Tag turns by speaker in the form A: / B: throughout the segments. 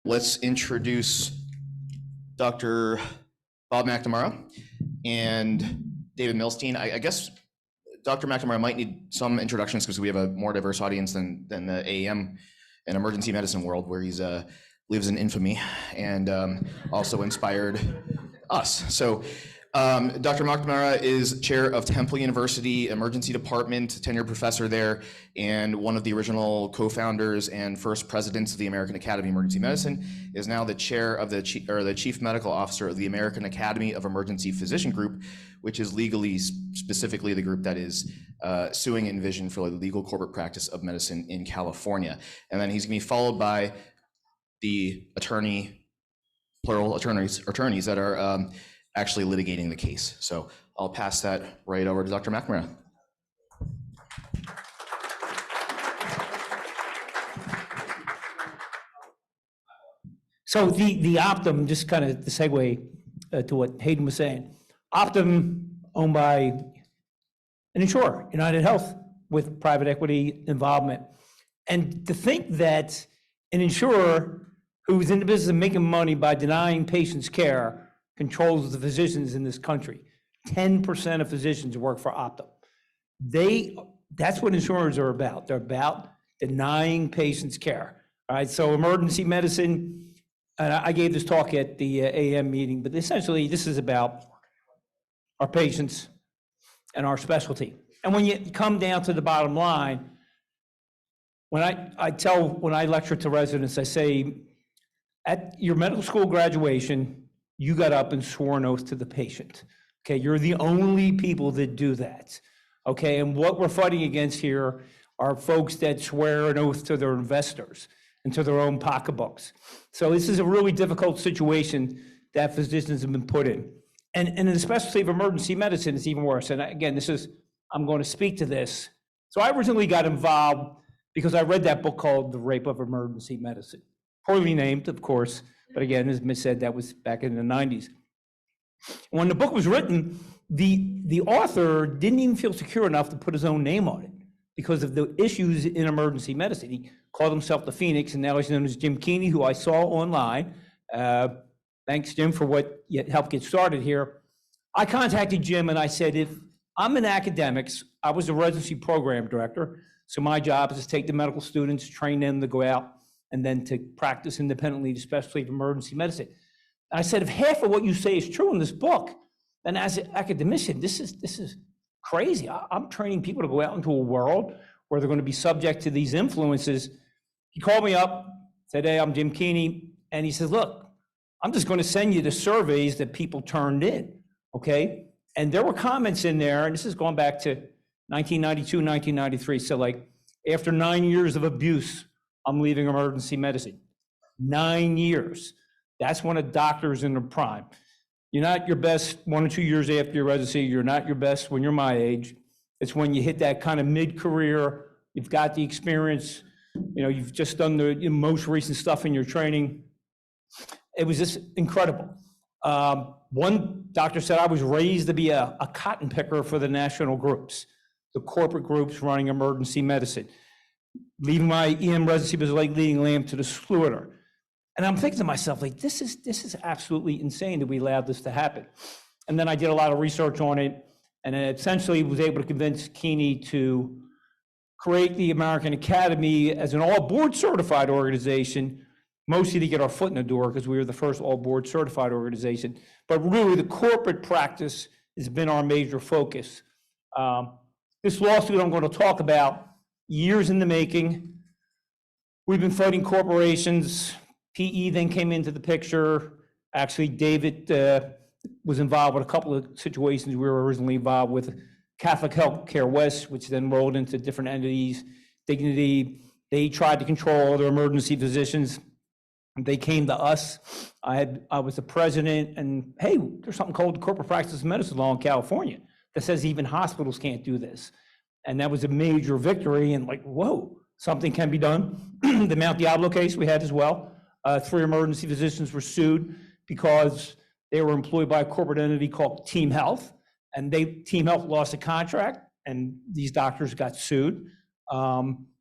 A: Let's introduce Dr. Bob McNamara and David Millstein. I guess Dr. McNamara might need some introductions because we have a more diverse audience than the AAM and emergency medicine world, where he's lives in infamy and also inspired us. So Dr. McNamara is chair of Temple University Emergency Department, tenured professor there, and one of the original co-founders and first presidents of the American Academy of Emergency Medicine, is now the chair of the chief medical officer of the American Academy of Emergency Physician Group, which is legally, specifically the group that is suing Envision for the legal corporate practice of medicine in California. And then he's gonna be followed by the plural attorneys that are actually litigating the case. So I'll pass that right over to Dr. McNamara.
B: So the Optum, just kind of the segue to what Hayden was saying, Optum owned by an insurer, United Health, with private equity involvement. And to think that an insurer who's in the business of making money by denying patients care controls the physicians in this country. 10% of physicians work for Optum. That's what insurers are about. They're about denying patients care. All right, so emergency medicine, and I gave this talk at the AAEM meeting, but essentially this is about our patients and our specialty. And when you come down to the bottom line, when I lecture to residents, I say, at your medical school graduation, you got up and swore an oath to the patient. Okay, you're the only people that do that. Okay, and what we're fighting against here are folks that swear an oath to their investors and to their own pocketbooks. So this is a really difficult situation that physicians have been put in. And in the specialty of emergency medicine, it's even worse. And again, I'm going to speak to this. So I originally got involved because I read that book called The Rape of Emergency Medicine. Poorly named, of course, but again, as Ms. said, that was back in the 90s. When the book was written, the author didn't even feel secure enough to put his own name on it because of the issues in emergency medicine. He called himself the Phoenix, and now he's known as Jim Keeney, who I saw online. Thanks, Jim, for what you helped get started here. I contacted Jim and I said, if I'm in academics, I was a residency program director, so my job is to take the medical students, train them to go out, and then to practice independently, especially of emergency medicine. And I said, if half of what you say is true in this book, then as an academician, this is crazy. I'm training people to go out into a world where they're going to be subject to these influences. He called me up, said, hey, I'm Jim Keeney. And he says, look, I'm just going to send you the surveys that people turned in, okay? And there were comments in there, and this is going back to 1992, 1993. So like after 9 years of abuse, I'm leaving emergency medicine. 9 years. That's when a doctor's in their prime. You're not your best 1 or 2 years after your residency. You're not your best when you're my age. It's when you hit that kind of mid-career, you've got the experience, you've just done the most recent stuff in your training. It was just incredible. One doctor said I was raised to be a cotton picker for the national groups, the corporate groups running emergency medicine. Leaving my EM residency was like leading lamb to the slaughter. And I'm thinking to myself, like, this is absolutely insane that we allowed this to happen. And then I did a lot of research on it, and I essentially was able to convince Keeney to create the American Academy as an all-board certified organization, mostly to get our foot in the door because we were the first all-board certified organization. But really, the corporate practice has been our major focus. This lawsuit I'm going to talk about, years in the making. We've been fighting corporations. PE then came into the picture. Actually, David was involved with a couple of situations we were originally involved with. Catholic Healthcare West, which then rolled into different entities. Dignity, they tried to control other emergency physicians. They came to us. I was the president, and hey, there's something called the Corporate Practice of Medicine Law in California that says even hospitals can't do this. And that was a major victory, and like, whoa, something can be done. The Mount Diablo case we had as well. 3 emergency physicians were sued because they were employed by a corporate entity called Team Health, and Team Health lost a contract, and these doctors got sued,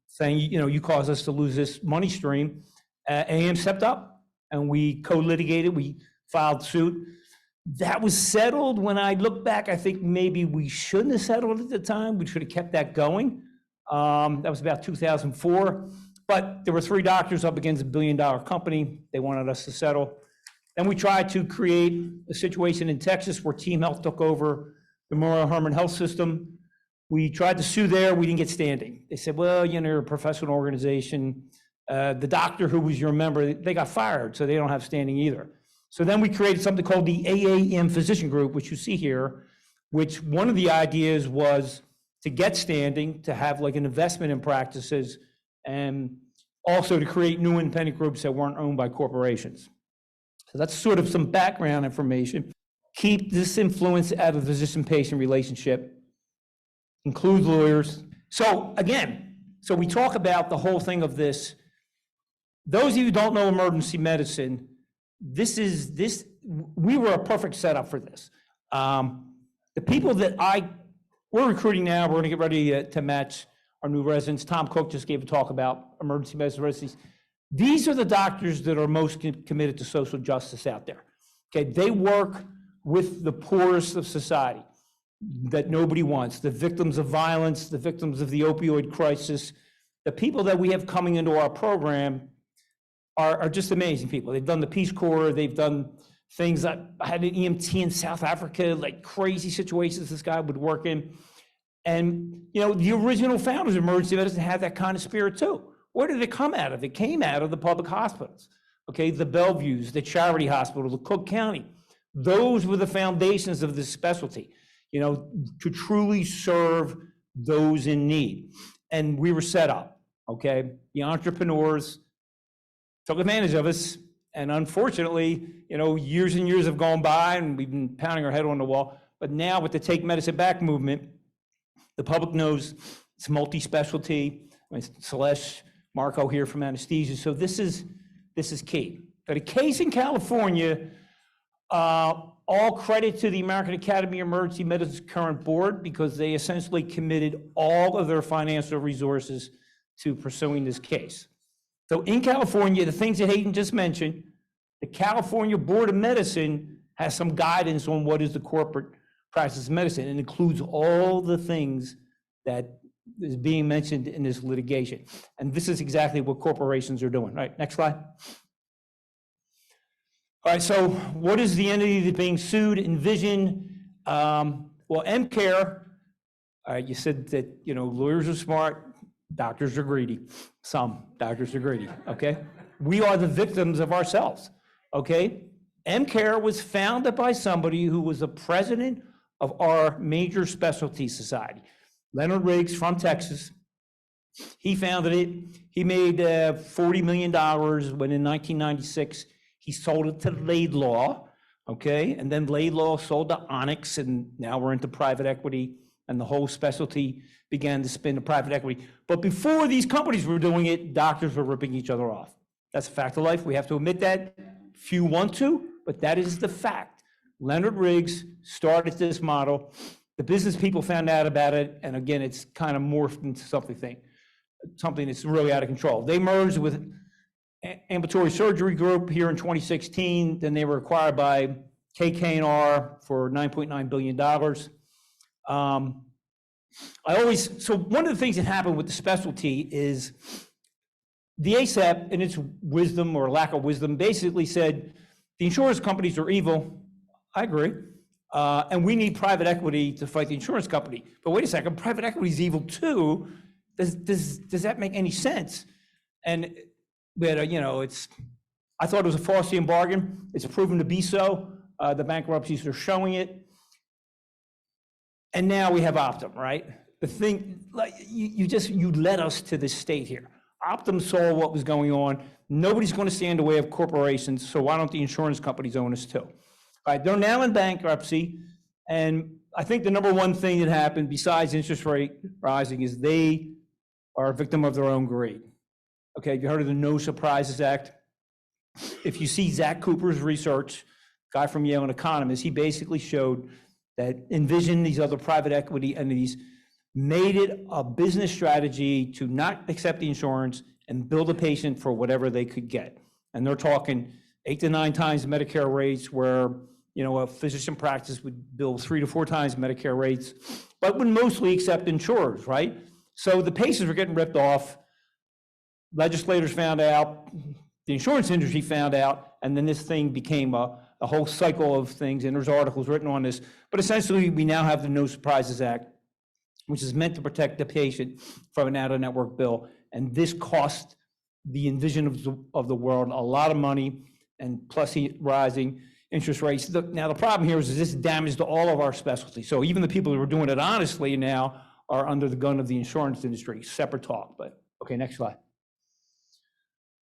B: saying, you caused us to lose this money stream. AAM stepped up. and we co-litigated, we filed suit. That was settled. When I look back, I think maybe we shouldn't have settled at the time. We should have kept that going. That was about 2004. But there were 3 doctors up against $1 billion company. They wanted us to settle. Then we tried to create a situation in Texas where Team Health took over the Memorial Hermann Health System. We tried to sue there. We didn't get standing. They said, well, you're a professional organization. The doctor who was your member, they got fired, so they don't have standing either. So then we created something called the AAEM Physician Group, which you see here, which one of the ideas was to get standing, to have like an investment in practices, and also to create new independent groups that weren't owned by corporations. So that's sort of some background information. Keep this influence out of the physician-patient relationship. Include lawyers. So again, so we talk about the whole thing of this. Those of you who don't know emergency medicine, we were a perfect setup for this. The people that we're recruiting now, we're gonna get ready to match our new residents. Tom Cook just gave a talk about emergency medicine residencies. These are the doctors that are most committed to social justice out there. Okay, they work with the poorest of society that nobody wants, the victims of violence, the victims of the opioid crisis. The people that we have coming into our program are just amazing people. They've done the Peace Corps, they've done things. I had an EMT in South Africa, like crazy situations this guy would work in. And the original founders of emergency medicine had that kind of spirit too. Where did it come out of? It came out of the public hospitals, okay? The Bellevues, the Charity Hospital, the Cook County. Those were the foundations of this specialty, to truly serve those in need. And we were set up, okay? The entrepreneurs took advantage of us. And unfortunately, years and years have gone by and we've been pounding our head on the wall. But now with the Take Medicine Back movement, the public knows it's multi-specialty. Celeste, Marco here from anesthesia. So this is key. But a case in California, all credit to the American Academy of Emergency Medicine's current board, because they essentially committed all of their financial resources to pursuing this case. So in California, the things that Hayden just mentioned, the California Board of Medicine has some guidance on what is the corporate practice of medicine, and includes all the things that is being mentioned in this litigation. And this is exactly what corporations are doing. Right, next slide. All right, so what is the entity that's being sued? Envision, well, M-Care, all right, you said that, lawyers are smart, doctors are greedy. Some doctors are greedy, okay? We are the victims of ourselves, okay? M-Care was founded by somebody who was the president of our major specialty society. Leonard Riggs from Texas. He founded it. He made $40 million when in 1996, he sold it to Laidlaw, okay? And then Laidlaw sold to Onyx, and now we're into private equity, and the whole specialty began to spin to private equity. But before these companies were doing it, doctors were ripping each other off. That's a fact of life. We have to admit that. Few want to, but that is the fact. Leonard Riggs started this model. The business people found out about it, and again, it's kind of morphed into something that's really out of control. They merged with Ambulatory Surgery Group here in 2016. Then they were acquired by KK&R for $9.9 billion. So one of the things that happened with the specialty is the ASAP, in its wisdom or lack of wisdom, basically said the insurance companies are evil. I agree. And we need private equity to fight the insurance company. But wait a second, private equity is evil too. Does that make any sense? And but I thought it was a Faustian bargain. It's proven to be so. The bankruptcies are showing it. And now we have Optum, right? The thing, like you led us to this state here. Optum saw what was going on. Nobody's going to stand in the way of corporations, so why don't the insurance companies own us too? All right, they're now in bankruptcy, and I think the number one thing that happened besides interest rate rising is they are a victim of their own greed. Okay, you heard of the No Surprises Act? If you see Zach Cooper's research, guy from Yale, an economist, he basically showed that Envision, these other private equity entities, made it a business strategy to not accept the insurance and bill the patient for whatever they could get. And they're talking 8 to 9 times Medicare rates, where, you know, a physician practice would bill 3 to 4 times Medicare rates, but would mostly accept insurers, right? So the patients were getting ripped off. Legislators found out, the insurance industry found out, and then this thing became a whole cycle of things, and there's articles written on this. But essentially, we now have the No Surprises Act, which is meant to protect the patient from an out-of-network bill. And this cost the Envision of the world a lot of money, and plus rising interest rates. Now, the problem here is this damage to all of our specialties. So even the people who are doing it honestly now are under the gun of the insurance industry. Separate talk, but okay, next slide.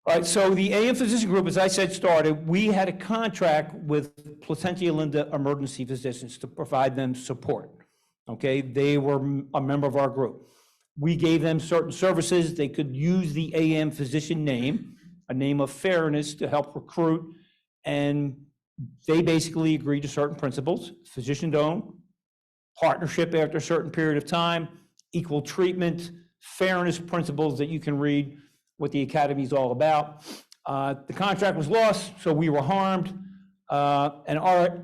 B: All right, so the AAEM Physician Group, as I said, started. We had a contract with Placentia Linda Emergency Physicians to provide them support. Okay, they were a member of our group. We gave them certain services. They could use the AAEM physician name, a name of fairness, to help recruit, and they basically agreed to certain principles: physician-owned, partnership after a certain period of time, equal treatment, fairness principles that you can read what the academy is all about. The contract was lost, so we were harmed, and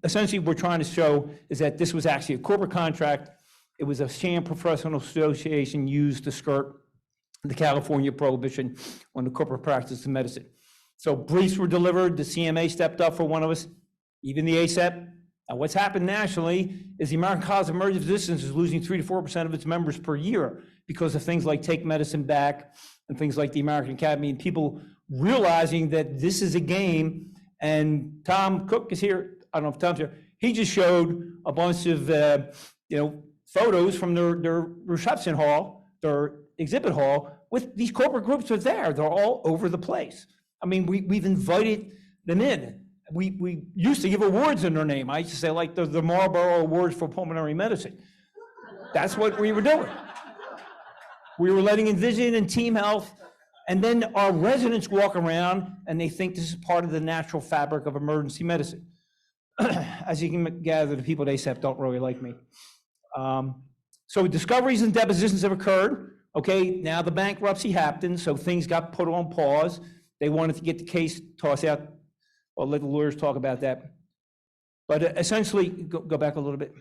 B: essentially what we're trying to show is that this was actually a corporate contract. It was a sham professional association used to skirt the California prohibition on the corporate practice of medicine. So briefs were delivered, the CMA stepped up for one of us, even the ACEP. Now what's happened nationally is the American College of Emergency Physicians is losing 3 to 4% of its members per year because of things like Take Medicine Back and things like the American Academy, and people realizing that this is a game. And Tom Cook is here. I don't know if Tom's here. He just showed a bunch of photos from their reception hall, their exhibit hall, with these corporate groups are there. They're all over the place. I mean, we've invited them in. We used to give awards in their name. I used to say, like the Marlboro Awards for Pulmonary Medicine. That's what we were doing. We were letting Envision and Team Health, and then our residents walk around and they think this is part of the natural fabric of emergency medicine. As you can gather, the people at ACEP don't really like me. So discoveries and depositions have occurred. Okay, now the bankruptcy happened, so things got put on pause. They wanted to get the case tossed out. I'll let the lawyers talk about that. But essentially, go back a little bit.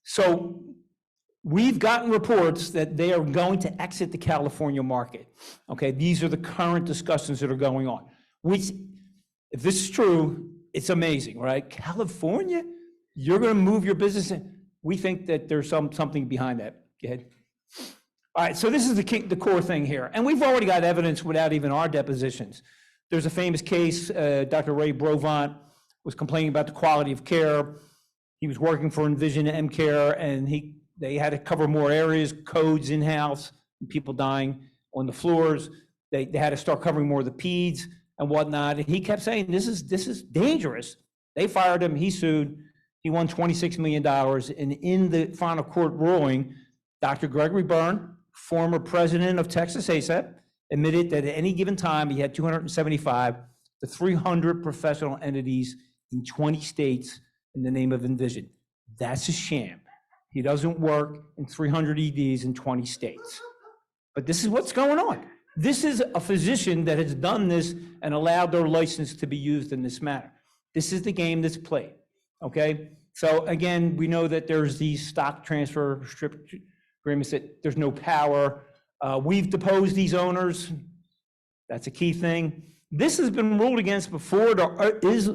B: So we've gotten reports that they are going to exit the California market. Okay, these are the current discussions that are going on, which, if this is true, it's amazing, right? California, you're going to move your business in. We think that there's something behind that. Go ahead. All right, so this is the core thing here. And we've already got evidence without even our depositions. There's a famous case, Dr. Ray Brovant was complaining about the quality of care. He was working for Envision M-Care, and they had to cover more areas, codes in-house, people dying on the floors. They had to start covering more of the peds and whatnot. And he kept saying, this is dangerous. They fired him, he sued, he won $26 million. And in the final court ruling, Dr. Gregory Byrne, former president of Texas ACEP, admitted that at any given time, he had 275 to 300 professional entities in 20 states in the name of Envision. That's a sham. He doesn't work in 300 EDs in 20 states. But this is what's going on. This is a physician that has done this and allowed their license to be used in this manner. This is the game that's played, okay? So again, we know that there's these stock transfer agreements, that there's no power. We've deposed these owners. That's a key thing. This has been ruled against before. There is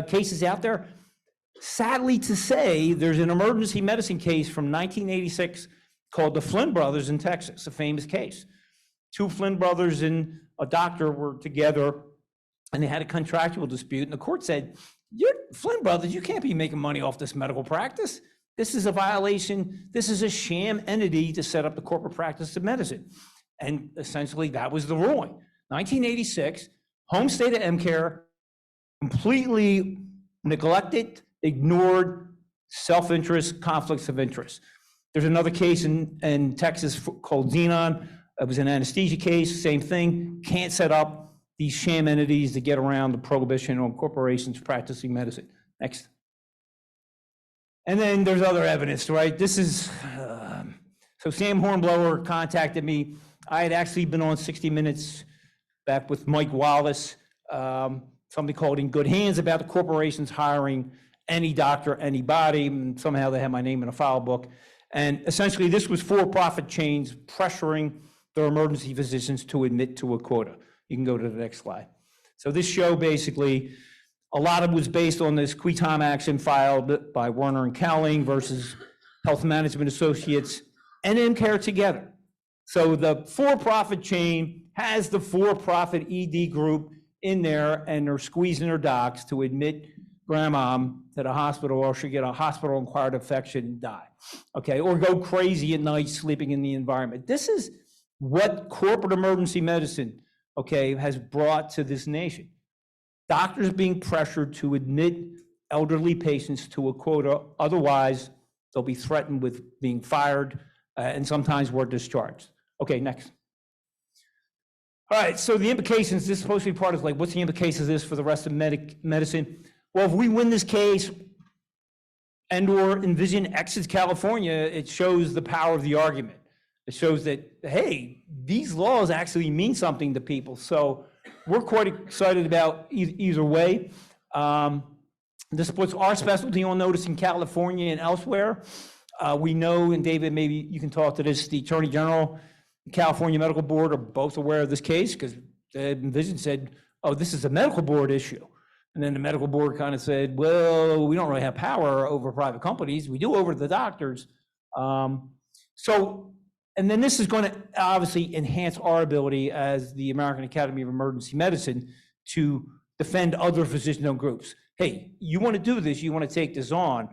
B: cases out there. Sadly to say, there's an emergency medicine case from 1986 called the Flynn Brothers in Texas, a famous case. 2 Flynn brothers and a doctor were together, and they had a contractual dispute, and the court said, "You're Flynn Brothers, you can't be making money off this medical practice. This is a violation. This is a sham entity to set up the corporate practice of medicine." And essentially, that was the ruling. 1986, home state of M-Care, completely neglected, ignored, self-interest, conflicts of interest. There's another case in Texas called Xenon. It was an anesthesia case, same thing. Can't set up these sham entities to get around the prohibition on corporations practicing medicine. Next. And then there's other evidence, right? This is, so Sam Hornblower contacted me. I had actually been on 60 Minutes back with Mike Wallace, something called In Good Hands about the corporations hiring any doctor, anybody, and somehow they had my name in a file book. And essentially this was for-profit chains pressuring their emergency physicians to admit to a quota. You can go to the next slide. So this show basically, a lot of it was based on this qui tam action filed by Werner and Cowling versus Health Management Associates and MCare together. So the for-profit chain has the for-profit ED group in there, and they're squeezing their docs to admit grandma to the hospital, or she'll get a hospital-acquired infection and die, okay? Or go crazy at night sleeping in the environment. This is what corporate emergency medicine, okay, has brought to this nation. Doctors being pressured to admit elderly patients to a quota, otherwise they'll be threatened with being fired and sometimes were discharged. Okay, next. All right, so the implications, this is supposed to be part of like, what's the implications of this for the rest of medicine? Well, if we win this case and or Envision exits California, it shows the power of the argument. It shows that, hey, these laws actually mean something to people. So we're quite excited about either way. This puts our specialty on notice in California and elsewhere. We know, and David, maybe you can talk to this, the Attorney General, the California Medical Board are both aware of this case because Envision said, oh, this is a medical board issue. And then the medical board kind of said, well, we don't really have power over private companies. We do over the doctors. And then this is going to obviously enhance our ability as the American Academy of Emergency Medicine to defend other physician-owned groups. Hey, you want to do this, you want to take this on,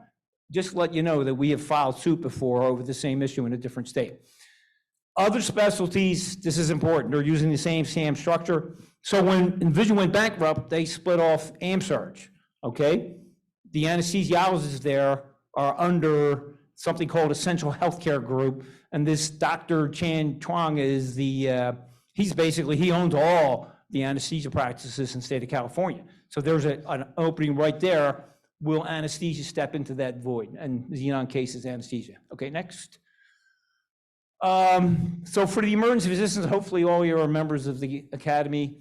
B: just let you know that we have filed suit before over the same issue in a different state. Other specialties, this is important, they're using the same SAM structure. So when Envision went bankrupt, they split off AMSurg, okay? The anesthesiologists there are under something called Essential Healthcare Group, and this Dr. Chan Chuang is the, he owns all the anesthesia practices in the state of California. So there's an opening right there. Will anesthesia step into that void? And Xenon case is anesthesia. Okay, next. So for the emergency physicians, hopefully all you are members of the Academy.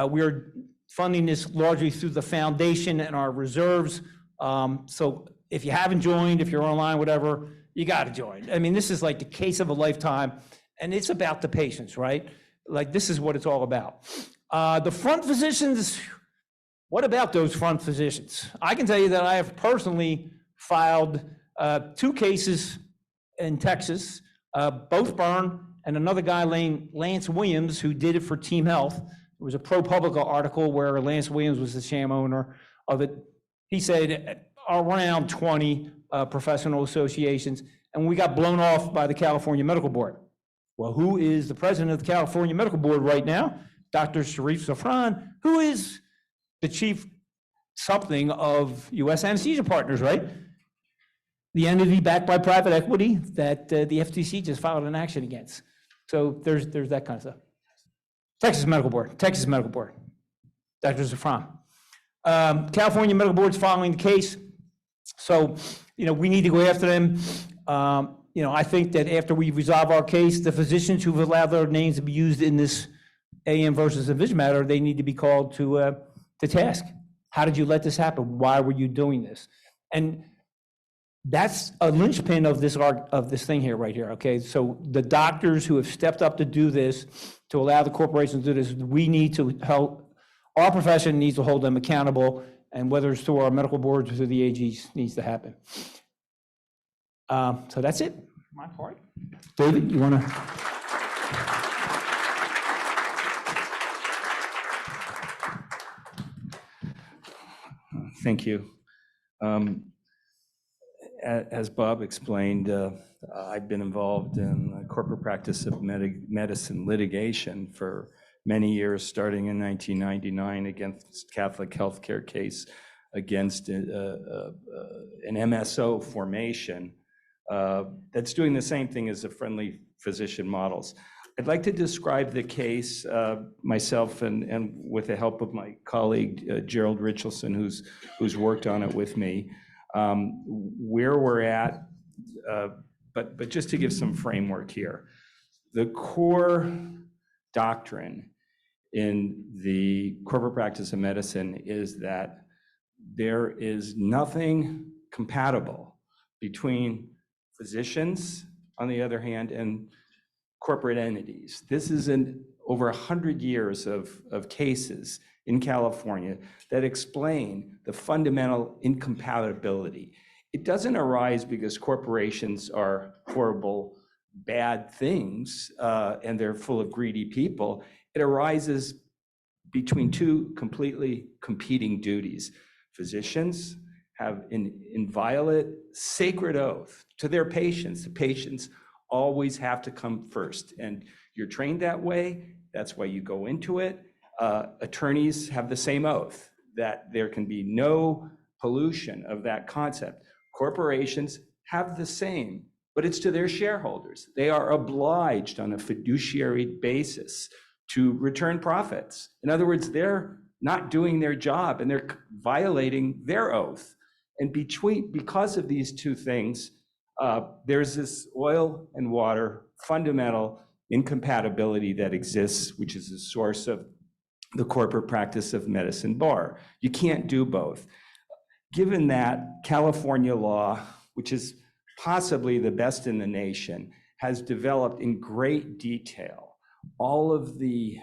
B: We are funding this largely through the foundation and our reserves. So if you haven't joined, if you're online, whatever, you got to join. I mean, this is like the case of a lifetime, and it's about the patients, right? Like, this is what it's all about. The front physicians, what about those front physicians? I can tell you that I have personally filed 2 cases in Texas, both burned, and another guy named Lance Williams, who did it for Team Health. It was a ProPublica article where Lance Williams was the sham owner of it. He said around 20 professional associations, and we got blown off by the California Medical Board. Well, who is the president of the California Medical Board right now? Dr. Sharif Safran, who is the chief something of U.S. Anesthesia Partners, right? The entity backed by private equity that the FTC just filed an action against. So there's that kind of stuff. Texas Medical Board, Dr. Safran. California Medical Board's following the case. So, we need to go after them. I think that after we resolve our case, the physicians who've allowed their names to be used in this AAEM versus Envision matter, they need to be called to task. How did you let this happen? Why were you doing this? And that's a linchpin of this thing here, right here, okay? So the doctors who have stepped up to do this, to allow the corporations to do this, we need to help, our profession needs to hold them accountable, and whether it's through our medical boards or through the AGs, needs to happen. So that's it, my part. David, you wanna?
C: Thank you. As Bob explained, I've been involved in the corporate practice of medicine litigation for many years, starting in 1999 against Catholic healthcare case against an MSO formation that's doing the same thing as the friendly physician models. I'd like to describe the case myself and with the help of my colleague, Gerald Richardson, who's worked on it with me, where we're at, but just to give some framework here. The core doctrine in the corporate practice of medicine is that there is nothing compatible between physicians, on the other hand, and corporate entities. This is over 100 years of cases in California that explain the fundamental incompatibility. It doesn't arise because corporations are horrible, bad things, and they're full of greedy people. It arises between two completely competing duties. Physicians have an inviolate, sacred oath to their patients. The patients always have to come first, and you're trained that way. That's why you go into it. Attorneys have the same oath, that there can be no pollution of that concept. Corporations have the same, but it's to their shareholders. They are obliged on a fiduciary basis to return profits. In other words, they're not doing their job and they're violating their oath. And because of these two things, there's this oil and water fundamental incompatibility that exists, which is the source of the corporate practice of medicine bar. You can't do both. Given that, California law, which is possibly the best in the nation, has developed in great detail all of the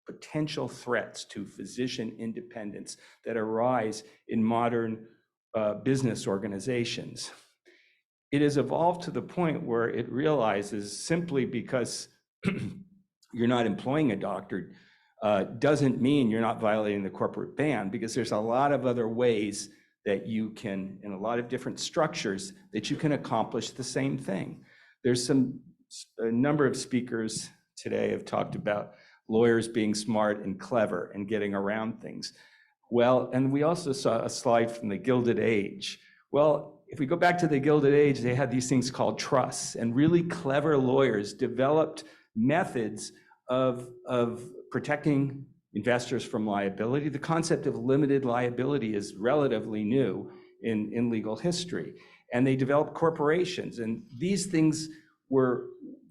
C: potential threats to physician independence that arise in modern business organizations. It has evolved to the point where it realizes simply because you're not employing a doctor doesn't mean you're not violating the corporate ban, because there's a lot of other ways that you can, in a lot of different structures, that you can accomplish the same thing. There's a number of speakers today have talked about lawyers being smart and clever and getting around things. Well, and we also saw a slide from the Gilded Age. Well, if we go back to the Gilded Age, they had these things called trusts, and really clever lawyers developed methods of protecting investors from liability. The concept of limited liability is relatively new in legal history. And they developed corporations, and these things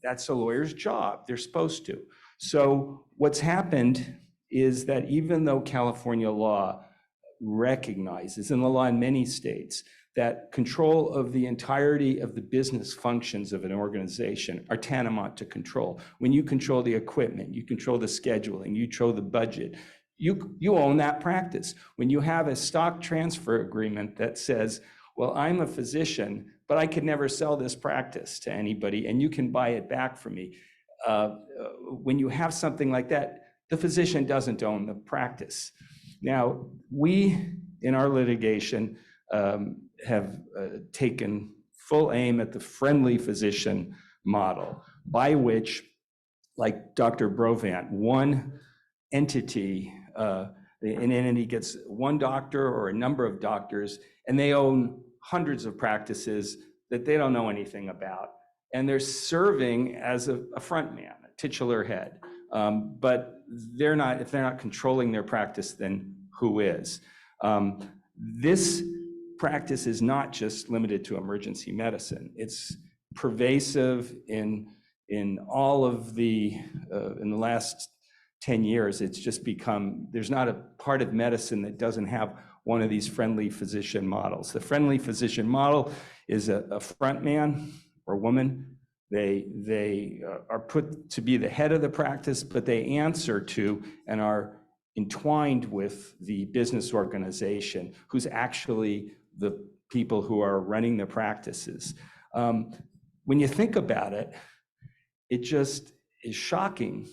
C: that's a lawyer's job. They're supposed to. So what's happened is that even though California law recognizes, and the law in many states, that control of the entirety of the business functions of an organization are tantamount to control. When you control the equipment, you control the scheduling, you control the budget, you own that practice. When you have a stock transfer agreement that says, well, I'm a physician, but I could never sell this practice to anybody, and you can buy it back from me. When you have something like that, the physician doesn't own the practice. Now, we, in our litigation, have taken full aim at the friendly physician model, by which, like Dr. Brovant, one entity, an entity gets one doctor or a number of doctors, and they own hundreds of practices that they don't know anything about. And they're serving as a front man, a titular head. But if they're not controlling their practice, then who is? This practice is not just limited to emergency medicine. It's pervasive in all of in the last 10 years, it's just become, there's not a part of medicine that doesn't have one of these friendly physician models. The friendly physician model is a front man or woman. They are put to be the head of the practice, but they answer to and are entwined with the business organization, who's actually the people who are running the practices. When you think about it, it just is shocking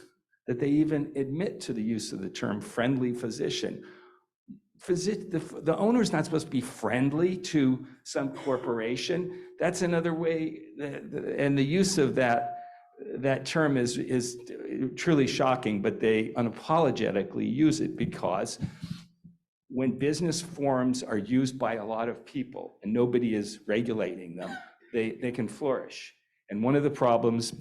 C: that they even admit to the use of the term friendly physician. The owner's not supposed to be friendly to some corporation. That's another way, and the use of that term is truly shocking, but they unapologetically use it because when business forms are used by a lot of people and nobody is regulating them, they can flourish. And one of the problems,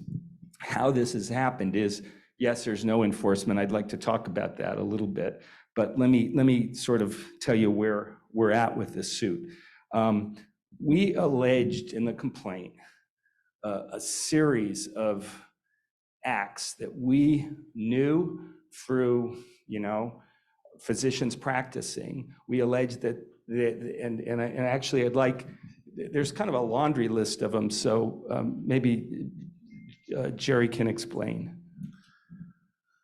C: how this has happened is, yes, there's no enforcement. I'd like to talk about that a little bit, but let me sort of tell you where we're at with this suit. We alleged in the complaint a series of acts that we knew through, physicians practicing. We allege that, and actually I'd like, there's kind of a laundry list of them, so maybe Jerry can explain.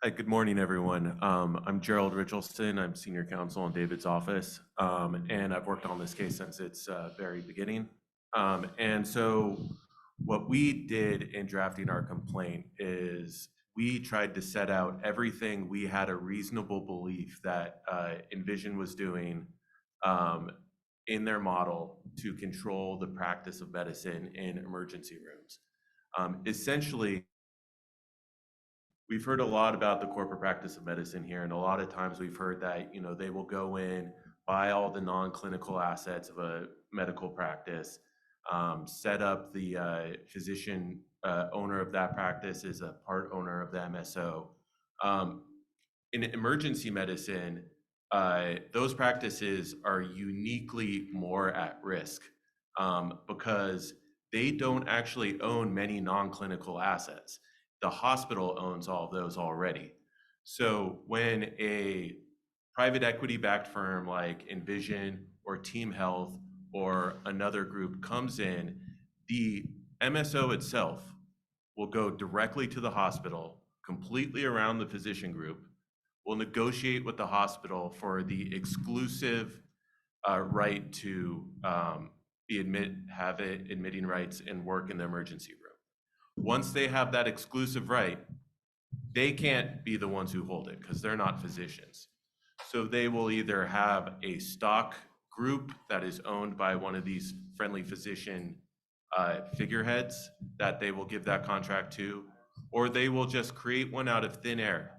D: Hi, good morning, everyone. I'm Gerald Richardson. I'm senior counsel in David's office, and I've worked on this case since its very beginning. And so what we did in drafting our complaint is we tried to set out everything we had a reasonable belief that Envision was doing in their model to control the practice of medicine in emergency rooms. Essentially, we've heard a lot about the corporate practice of medicine here, and a lot of times we've heard that, they will go in, buy all the non-clinical assets of a medical practice, set up the physician owner of that practice as a part owner of the MSO. In emergency medicine, those practices are uniquely more at risk because they don't actually own many non-clinical assets. The hospital owns all of those already. So when a private equity-backed firm like Envision or Team Health or another group comes in, the MSO itself will go directly to the hospital, completely around the physician group, will negotiate with the hospital for the exclusive right to have admitting rights and work in the emergency room. Once they have that exclusive right, they can't be the ones who hold it because they're not physicians. So they will either have a stock group that is owned by one of these friendly physician figureheads that they will give that contract to, or they will just create one out of thin air.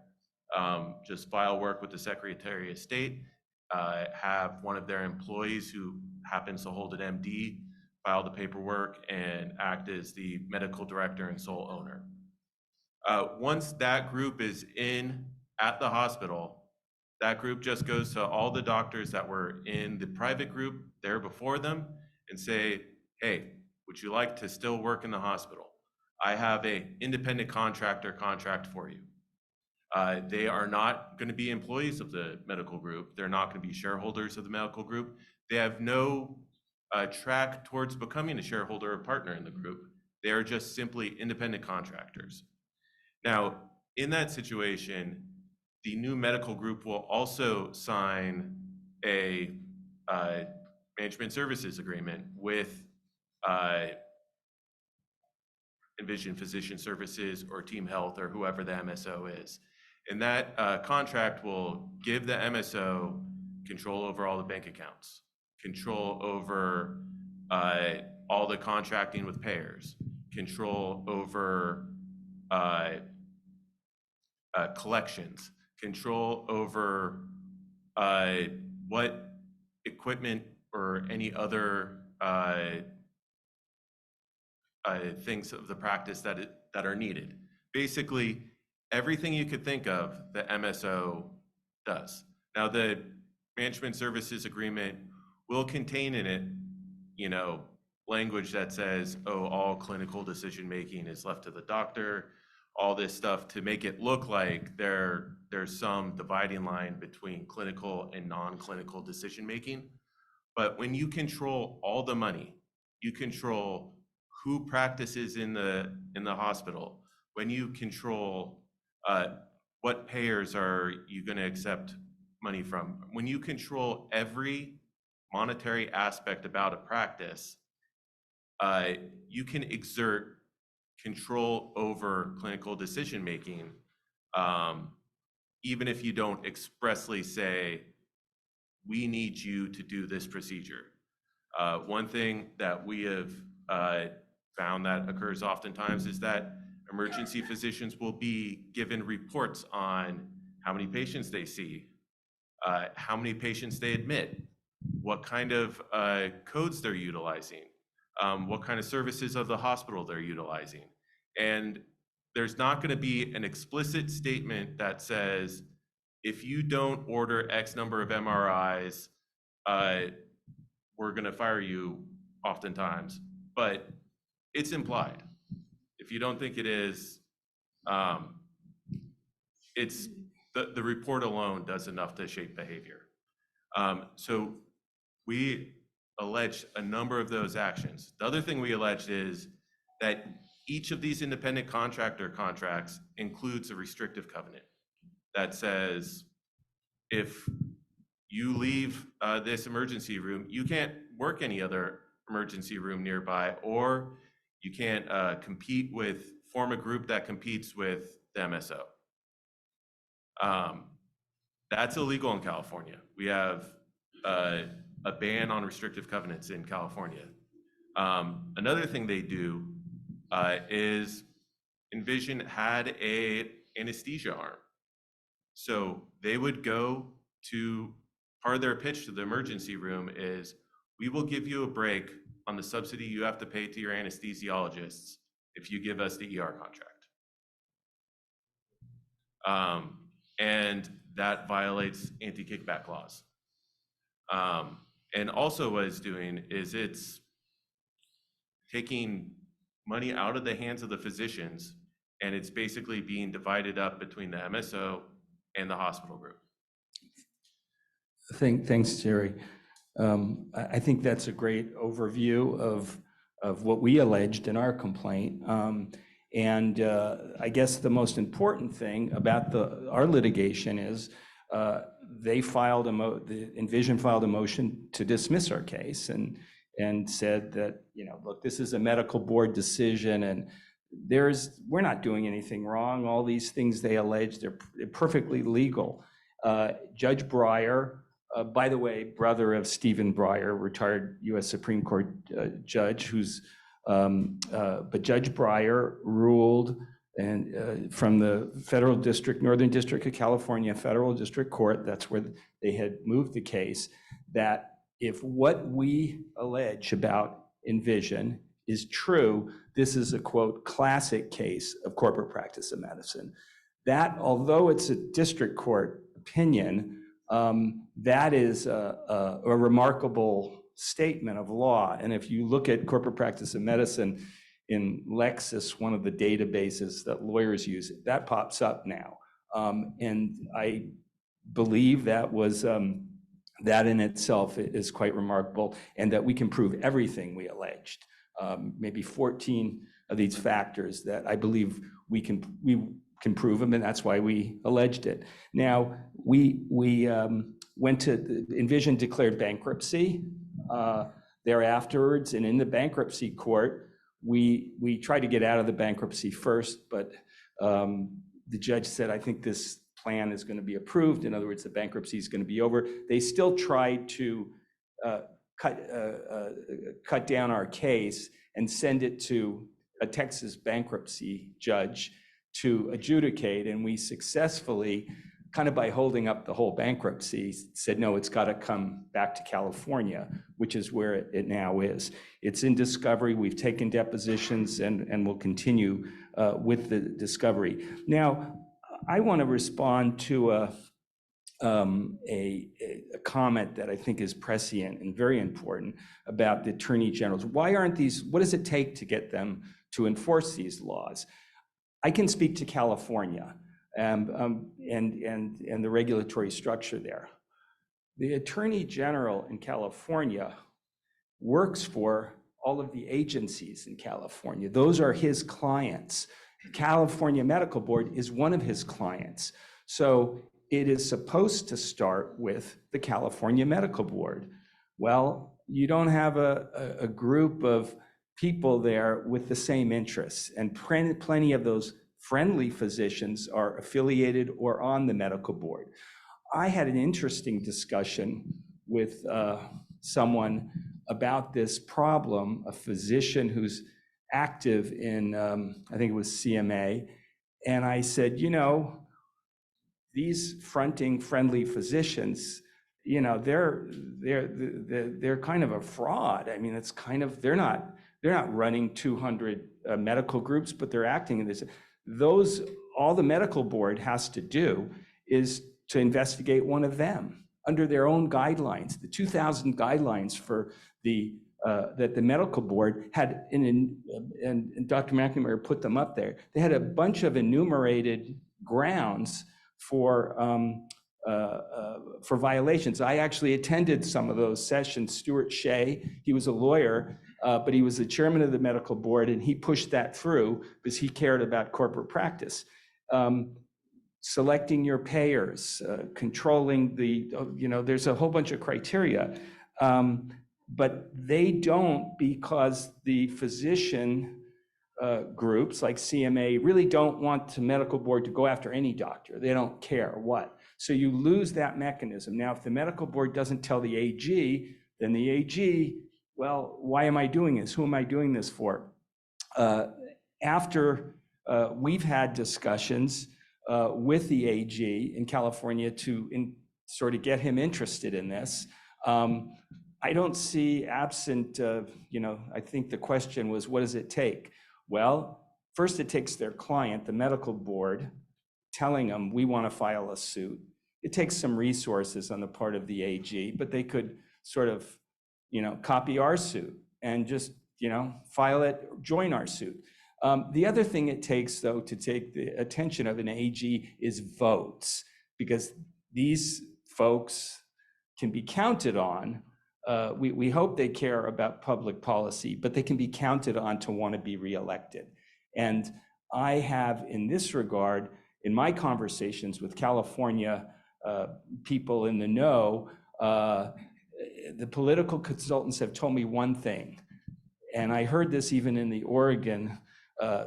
D: Just file work with the Secretary of State, have one of their employees who happens to hold an MD file the paperwork and act as the medical director and sole owner. Once that group is in at the hospital, that group just goes to all the doctors that were in the private group there before them and say, hey, would you like to still work in the hospital? I have an independent contractor contract for you. They are not going to be employees of the medical group. They're not going to be shareholders of the medical group. They have no track towards becoming a shareholder or partner in the group. They are just simply independent contractors. Now, in that situation, the new medical group will also sign a management services agreement with Envision Physician Services or Team Health or whoever the MSO is. And that contract will give the MSO control over all the bank accounts, control over all the contracting with payers, control over collections, control over what equipment or any other things of the practice that are needed. Basically, everything you could think of, the MSO does. Now, the management services agreement will contain in it, language that says, oh, all clinical decision-making is left to the doctor, all this stuff to make it look like there's some dividing line between clinical and non-clinical decision-making. But when you control all the money, you control who practices in the hospital, when you control what payers are you going to accept money from, when you control every monetary aspect about a practice, you can exert control over clinical decision-making, even if you don't expressly say, we need you to do this procedure. One thing that we have found that occurs oftentimes is that emergency physicians will be given reports on how many patients they see, how many patients they admit, what kind of codes they're utilizing, what kind of services of the hospital they're utilizing. And there's not going to be an explicit statement that says, if you don't order X number of MRIs, we're going to fire you oftentimes. But it's implied. If you don't think it is, the report alone does enough to shape behavior. So we alleged a number of those actions. The other thing we alleged is that each of these independent contractor contracts includes a restrictive covenant that says, if you leave this emergency room, you can't work any other emergency room nearby, or you can't form a group that competes with the MSO. That's illegal in California. We have a ban on restrictive covenants in California. Another thing they do is Envision had a anesthesia arm. So they would go to, part of their pitch to the emergency room is, we will give you a break on the subsidy you have to pay to your anesthesiologists if you give us the ER contract. And that violates anti-kickback laws. And also what it's doing is it's taking money out of the hands of the physicians, and it's basically being divided up between the MSO and the hospital group.
C: Thanks, Jerry. I think that's a great overview of what we alleged in our complaint. And I guess the most important thing about our litigation is Envision filed a motion to dismiss our case and said that, look, this is a medical board decision, and we're not doing anything wrong. All these things they allege, they're perfectly legal. Judge Breyer, by the way, brother of Stephen Breyer, retired U.S. Supreme Court judge, but Judge Breyer ruled, and from the Federal District, Northern District of California, Federal District Court, that's where they had moved the case, that if what we allege about Envision is true, this is a, quote, classic case of corporate practice of medicine. That, although it's a district court opinion, that is a remarkable statement of law. And if you look at corporate practice of medicine in Lexis, one of the databases that lawyers use, that pops up now. And I believe that was, that in itself is quite remarkable, and that we can prove everything we alleged. Maybe 14 of these factors that I believe we can prove them, and that's why we alleged it. Now, we went to, Envision declared bankruptcy thereafterwards, and in the bankruptcy court, we tried to get out of the bankruptcy first, but the judge said, I think this plan is going to be approved. In other words, the bankruptcy is going to be over. They still tried to cut down our case and send it to a Texas bankruptcy judge to adjudicate, and we successfully, kind of by holding up the whole bankruptcy, said, no, it's got to come back to California, which is where it now is. It's in discovery. We've taken depositions and will continue with the discovery. Now, I want to respond to a comment that I think is prescient and very important about the attorney generals. Why aren't these, what does it take to get them to enforce these laws? I can speak to California and the regulatory structure there. The attorney general in California works for all of the agencies in California. Those are his clients. California Medical Board is one of his clients. So it is supposed to start with the California Medical Board. Well, you don't have a group of people there with the same interests, and plenty of those friendly physicians are affiliated or on the medical board. I had an interesting discussion with someone about this problem, a physician who's active in, I think it was CMA, and I said, these fronting friendly physicians, they're kind of a fraud. I mean, it's kind of, they're not running 200 medical groups, but they're acting in this. All the medical board has to do is to investigate one of them under their own guidelines. The 2000 guidelines for that the medical board had, and Dr. McNamara put them up there. They had a bunch of enumerated grounds for violations. I actually attended some of those sessions. Stuart Shea, he was a lawyer, but he was the chairman of the medical board, and he pushed that through because he cared about corporate practice. Selecting your payers, controlling the, there's a whole bunch of criteria, but they don't, because the physician groups like CMA really don't want the medical board to go after any doctor. They don't care what. So you lose that mechanism. Now, if the medical board doesn't tell the AG, then the AG, well, why am I doing this? Who am I doing this for? After we've had discussions with the AG in California to sort of get him interested in this, I don't see, absent, I think the question was, what does it take? Well, first it takes their client, the medical board, telling them we want to file a suit. It takes some resources on the part of the AG, but they could sort of, copy our suit and just, file it, join our suit. The other thing it takes, though, to take the attention of an AG is votes, because these folks can be counted on. We hope they care about public policy, but they can be counted on to want to be reelected. And I have, in this regard, in my conversations with California people in the know, the political consultants have told me one thing, and I heard this even in the Oregon,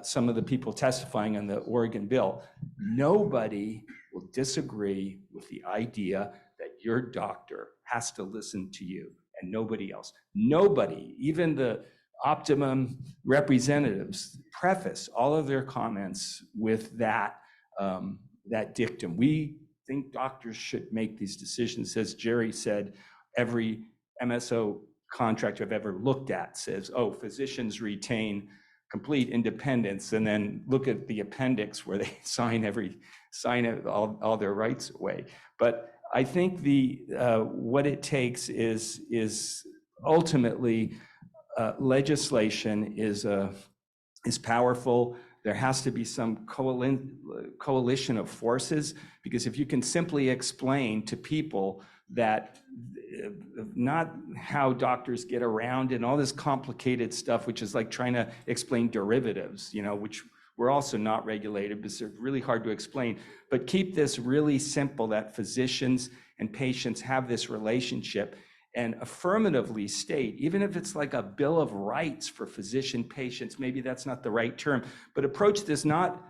C: some of the people testifying on the Oregon bill. Nobody will disagree with the idea that your doctor has to listen to you and nobody else. Nobody, even the optimum representatives, preface all of their comments with that dictum. We think doctors should make these decisions. As Jerry said, every MSO contract I've ever looked at says, oh, physicians retain complete independence, and then look at the appendix where they sign all their rights away. But I think what it takes is ultimately legislation is powerful. There has to be some coalition of forces, because if you can simply explain to people that not how doctors get around and all this complicated stuff, which is like trying to explain derivatives, which we're also not regulated because they're really hard to explain, but keep this really simple, that physicians and patients have this relationship, and affirmatively state, even if it's like a bill of rights for physician patients, maybe that's not the right term, but approach this not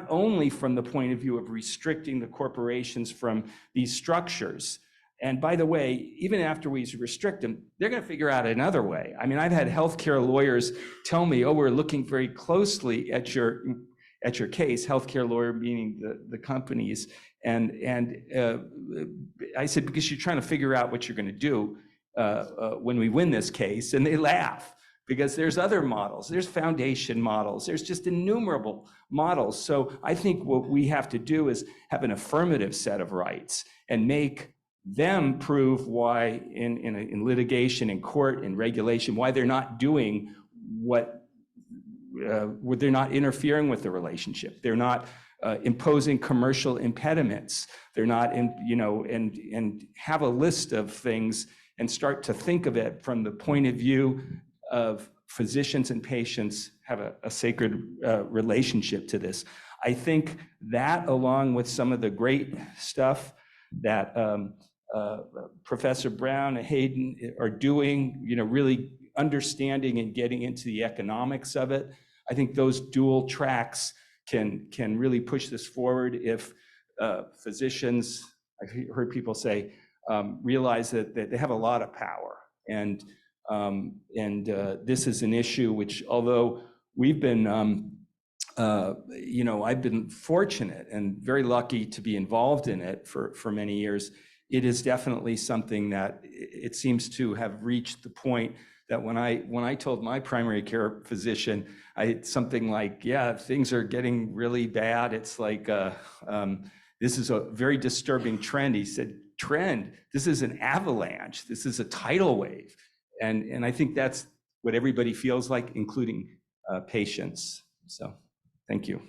C: only from the point of view of restricting the corporations from these structures. And by the way, even after we restrict them, they're going to figure out another way. I mean, I've had healthcare lawyers tell me, oh, we're looking very closely at your case, healthcare lawyer meaning the companies. And I said, because you're trying to figure out what you're going to do when we win this case. And they laugh, because there's other models, there's foundation models, there's just innumerable models. So I think what we have to do is have an affirmative set of rights and make them prove why in litigation, in court, in regulation, why they're not doing what they're not interfering with the relationship. They're not imposing commercial impediments. They're not and have a list of things and start to think of it from the point of view of physicians and patients have a sacred relationship to this. I think that, along with some of the great stuff that Professor Brown and Hayden are doing, really understanding and getting into the economics of it, I think those dual tracks can really push this forward if physicians, I've heard people say, realize that they have a lot of power. And this is an issue which, although we've been, I've been fortunate and very lucky to be involved in it for many years, it is definitely something that it seems to have reached the point that when I told my primary care physician, something like, yeah, things are getting really bad. It's like, this is a very disturbing trend. He said, trend, this is an avalanche. This is a tidal wave. And I think that's what everybody feels like, including patients. So thank you.